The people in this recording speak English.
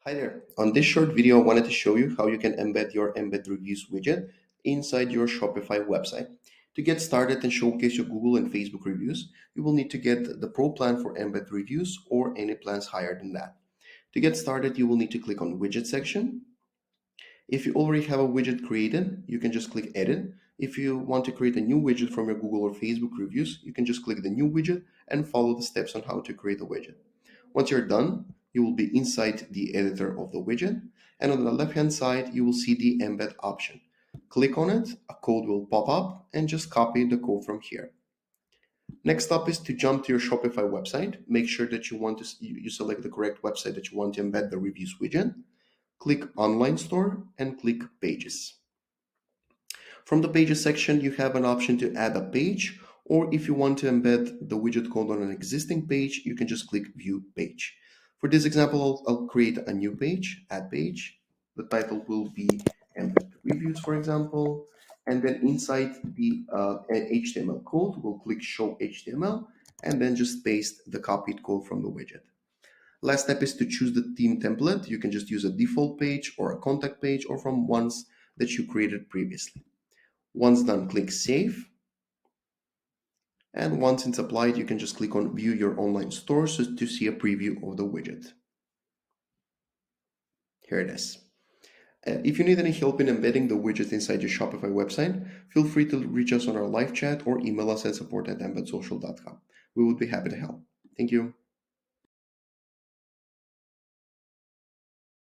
Hi there. On this short video, I wanted to show you how you can embed your Embed Reviews widget inside your Shopify website. To get started and showcase your Google and Facebook reviews, you will need to get the Pro plan for Embed Reviews or any plans higher than that. To get started, you will need to click on Widget section. If you already have a widget created, you can just click Edit. If you want to create a new widget from your Google or Facebook reviews, you can just click the New Widget and follow the steps on how to create a widget. Once you're done, you will be inside the editor of the widget, and on the left-hand side, you will see the Embed option. Click on it, a code will pop up, and just copy the code from here. Next up is to jump to your Shopify website. Make sure that you select the correct website that you want to embed the reviews widget. Click Online Store and click Pages. From the Pages section, you have an option to add a page, or if you want to embed the widget code on an existing page, you can just click View Page. For this example, I'll create a new page, Add Page. The title will be Embed Reviews, for example. And then inside the HTML code, we'll click Show HTML, and then just paste the copied code from the widget. Last step is to choose the theme template. You can just use a default page or a contact page or from ones that you created previously. Once done, click Save. And once it's applied, you can just click on View Your Online Store to see a preview of the widget. Here it is. If you need any help in embedding the widget inside your Shopify website, feel free to reach us on our live chat or email us at support@embedsocial.com. We would be happy to help. Thank you.